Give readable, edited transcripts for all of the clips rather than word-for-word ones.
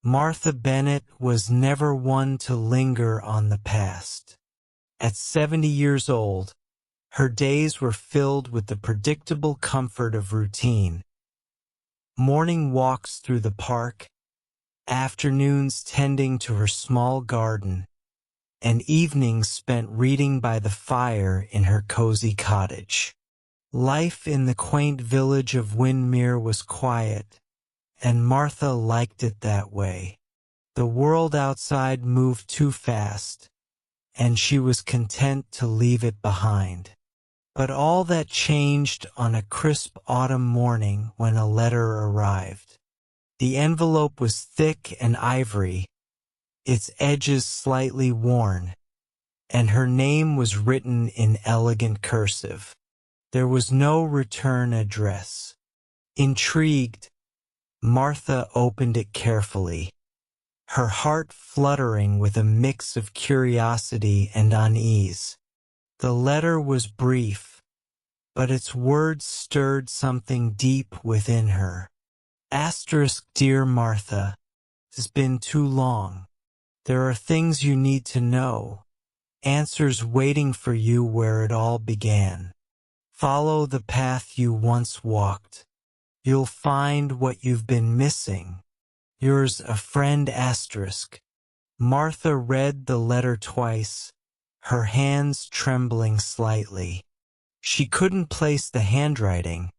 Martha Bennett was never one to linger on the past. At 70 years old, her days were filled with the predictable comfort of routine. Morning walks through the park, afternoons tending to her small garden, and evenings spent reading by the fire in her cozy cottage. Life in the quaint village of Windermere was quiet, and Martha liked it that way. The world outside moved too fast, and she was content to leave it behind. But all that changed on a crisp autumn morning when a letter arrived. The envelope was thick and ivory, its edges slightly worn, and her name was written in elegant cursive. There was no return address. Intrigued, Martha opened it carefully, her heart fluttering with a mix of curiosity and unease. The letter was brief, but its words stirred something deep within her. Dear Martha, it's been too long. There are things you need to know, answers waiting for you where it all began. Follow the path you once walked. You'll find what you've been missing. Yours, a friend. Martha read the letter twice, her hands trembling slightly. She couldn't place the handwriting,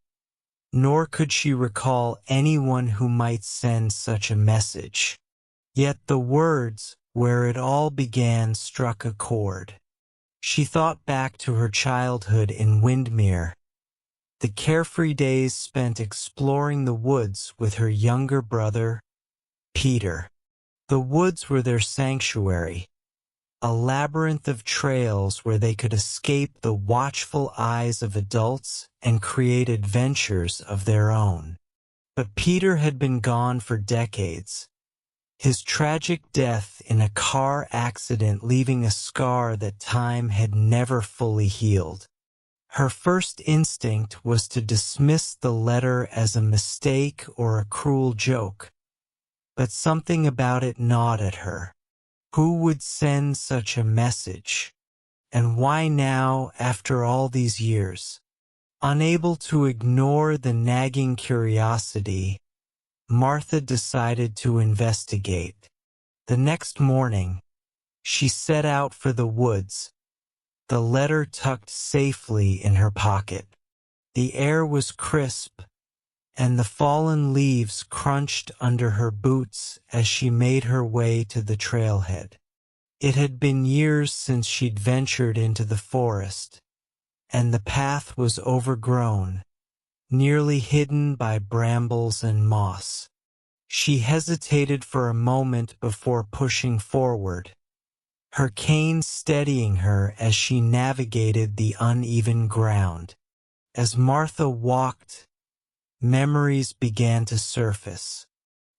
nor could she recall anyone who might send such a message. Yet the words, where it all began, struck a chord. She thought back to her childhood in Windermere, the carefree days spent exploring the woods with her younger brother, Peter. The woods were their sanctuary, a labyrinth of trails where they could escape the watchful eyes of adults and create adventures of their own. But Peter had been gone for decades, his tragic death in a car accident leaving a scar that time had never fully healed. Her first instinct was to dismiss the letter as a mistake or a cruel joke, but something about it gnawed at her. Who would send such a message? And why now, after all these years? Unable to ignore the nagging curiosity, Martha decided to investigate. The next morning, she set out for the woods, the letter tucked safely in her pocket. The air was crisp, and the fallen leaves crunched under her boots as she made her way to the trailhead. It had been years since she'd ventured into the forest, and the path was overgrown, nearly hidden by brambles and moss. She hesitated for a moment before pushing forward, her cane steadying her as she navigated the uneven ground. As Martha walked, memories began to surface.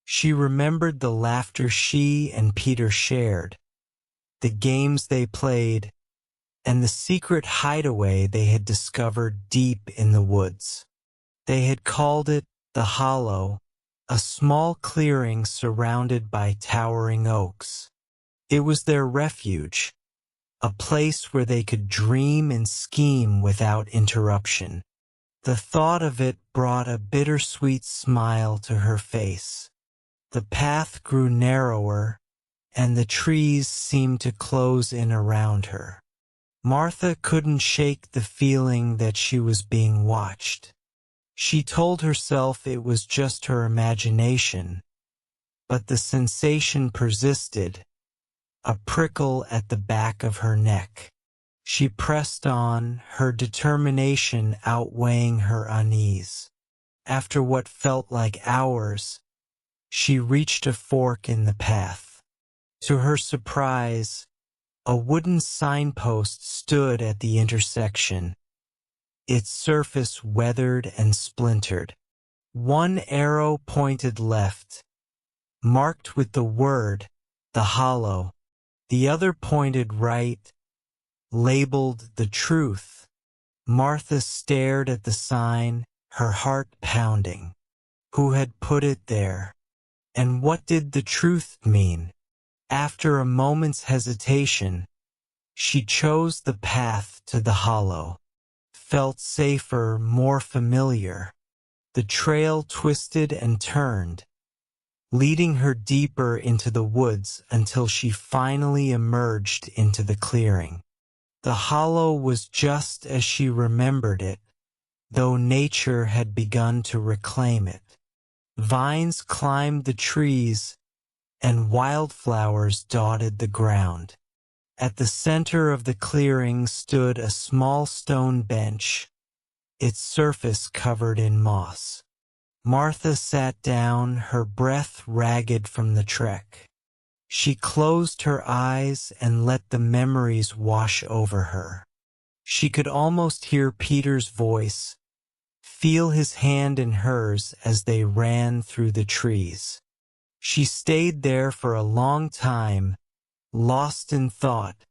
She remembered the laughter she and Peter shared, the games they played, and the secret hideaway they had discovered deep in the woods. They had called it the Hollow, a small clearing surrounded by towering oaks. It was their refuge, a place where they could dream and scheme without interruption. The thought of it brought a bittersweet smile to her face. The path grew narrower, and the trees seemed to close in around her. Martha couldn't shake the feeling that she was being watched. She told herself it was just her imagination, but the sensation persisted, a prickle at the back of her neck. She pressed on, her determination outweighing her unease. After what felt like hours, she reached a fork in the path. To her surprise, a wooden signpost stood at the intersection, its surface weathered and splintered. One arrow pointed left, marked with the word, the Hollow. The other pointed right, labeled the Truth. Martha stared at the sign, her heart pounding. Who had put it there? And what did the truth mean? After a moment's hesitation, she chose the path to the hollow. Felt safer, more familiar. The trail twisted and turned, leading her deeper into the woods until she finally emerged into the clearing. The hollow was just as she remembered it, though nature had begun to reclaim it. Vines climbed the trees, and wildflowers dotted the ground. At the center of the clearing stood a small stone bench, its surface covered in moss. Martha sat down, her breath ragged from the trek. She closed her eyes and let the memories wash over her. She could almost hear Peter's voice, feel his hand in hers as they ran through the trees. She stayed there for a long time, lost in thought,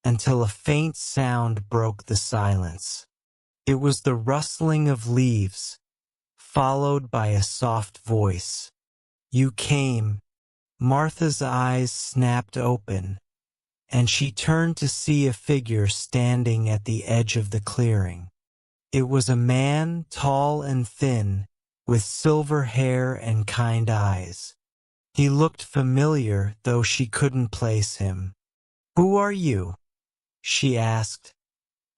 until a faint sound broke the silence. It was the rustling of leaves, followed by a soft voice. "You came." Martha's eyes snapped open, and she turned to see a figure standing at the edge of the clearing. It was a man, tall and thin, with silver hair and kind eyes. He looked familiar, though she couldn't place him. "Who are you?" she asked,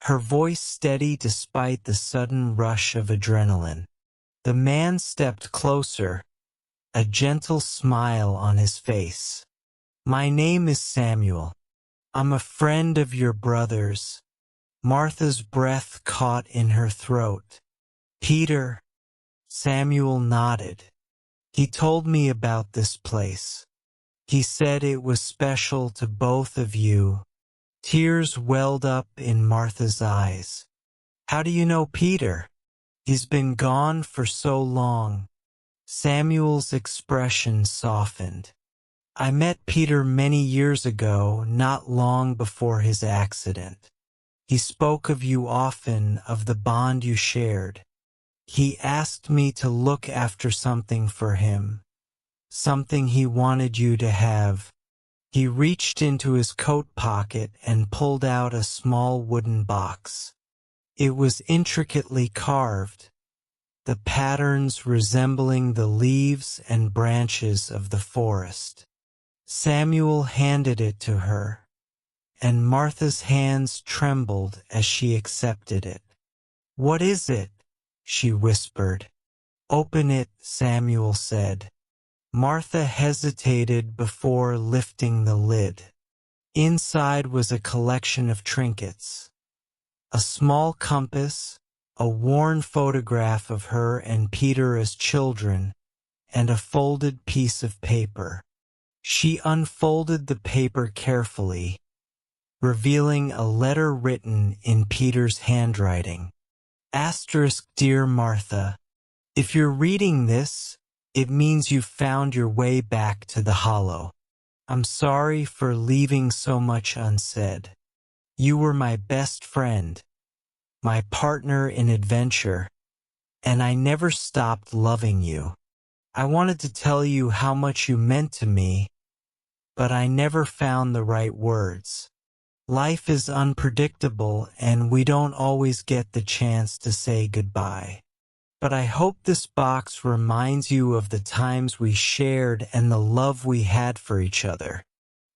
her voice steady despite the sudden rush of adrenaline. The man stepped closer, a gentle smile on his face. "My name is Samuel. I'm a friend of your brother's." Martha's breath caught in her throat. "Peter." Samuel nodded. "He told me about this place. He said it was special to both of you." Tears welled up in Martha's eyes. "How do you know Peter? He's been gone for so long." Samuel's expression softened. "I met Peter many years ago, not long before his accident. He spoke of you often, of the bond you shared. He asked me to look after something for him, something he wanted you to have." He reached into his coat pocket and pulled out a small wooden box. It was intricately carved, the patterns resembling the leaves and branches of the forest. Samuel handed it to her, and Martha's hands trembled as she accepted it. "What is it?" she whispered. "Open it," Samuel said. Martha hesitated before lifting the lid. Inside was a collection of trinkets. A small compass, a worn photograph of her and Peter as children, and a folded piece of paper. She unfolded the paper carefully, revealing a letter written in Peter's handwriting. "Dear Martha, if you're reading this, it means you've found your way back to the hollow. I'm sorry for leaving so much unsaid. You were my best friend, my partner in adventure, and I never stopped loving you. I wanted to tell you how much you meant to me, but I never found the right words. Life is unpredictable, and we don't always get the chance to say goodbye. But I hope this box reminds you of the times we shared and the love we had for each other.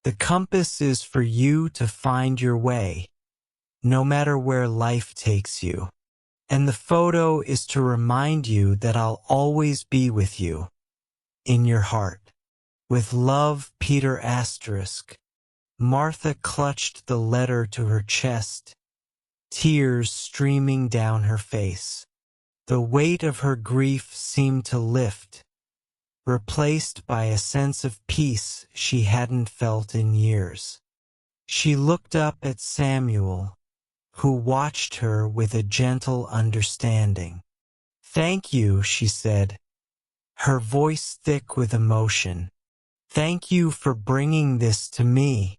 The compass is for you to find your way, no matter where life takes you. And the photo is to remind you that I'll always be with you, in your heart. With love, Peter *. Martha clutched the letter to her chest, tears streaming down her face. The weight of her grief seemed to lift, replaced by a sense of peace she hadn't felt in years. She looked up at Samuel, who watched her with a gentle understanding. "Thank you," she said, her voice thick with emotion. "Thank you for bringing this to me."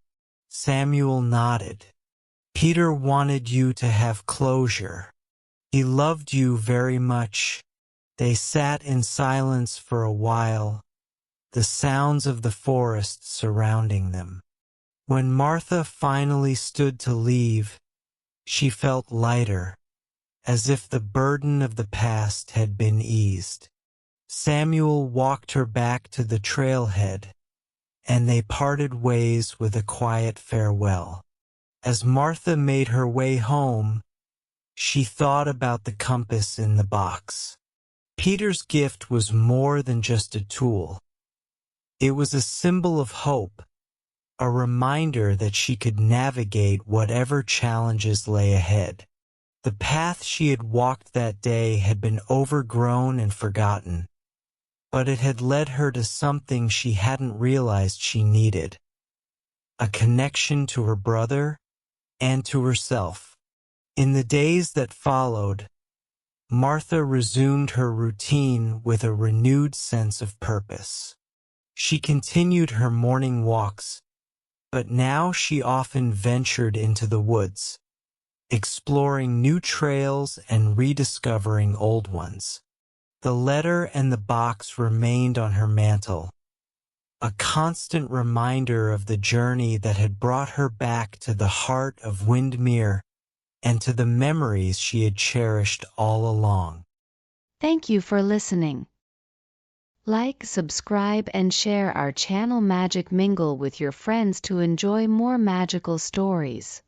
Samuel nodded. "Peter wanted you to have closure. He loved you very much." They sat in silence for a while, the sounds of the forest surrounding them. When Martha finally stood to leave, she felt lighter, as if the burden of the past had been eased. Samuel walked her back to the trailhead, and they parted ways with a quiet farewell. As Martha made her way home, she thought about the compass in the box. Peter's gift was more than just a tool. It was a symbol of hope, a reminder that she could navigate whatever challenges lay ahead. The path she had walked that day had been overgrown and forgotten, but it had led her to something she hadn't realized she needed: a connection to her brother and to herself. In the days that followed, Martha resumed her routine with a renewed sense of purpose. She continued her morning walks, but now she often ventured into the woods, exploring new trails and rediscovering old ones. The letter and the box remained on her mantle, a constant reminder of the journey that had brought her back to the heart of Windmere and to the memories she had cherished all along. Thank you for listening. Like, subscribe, and share our channel Magic Mingle with your friends to enjoy more magical stories.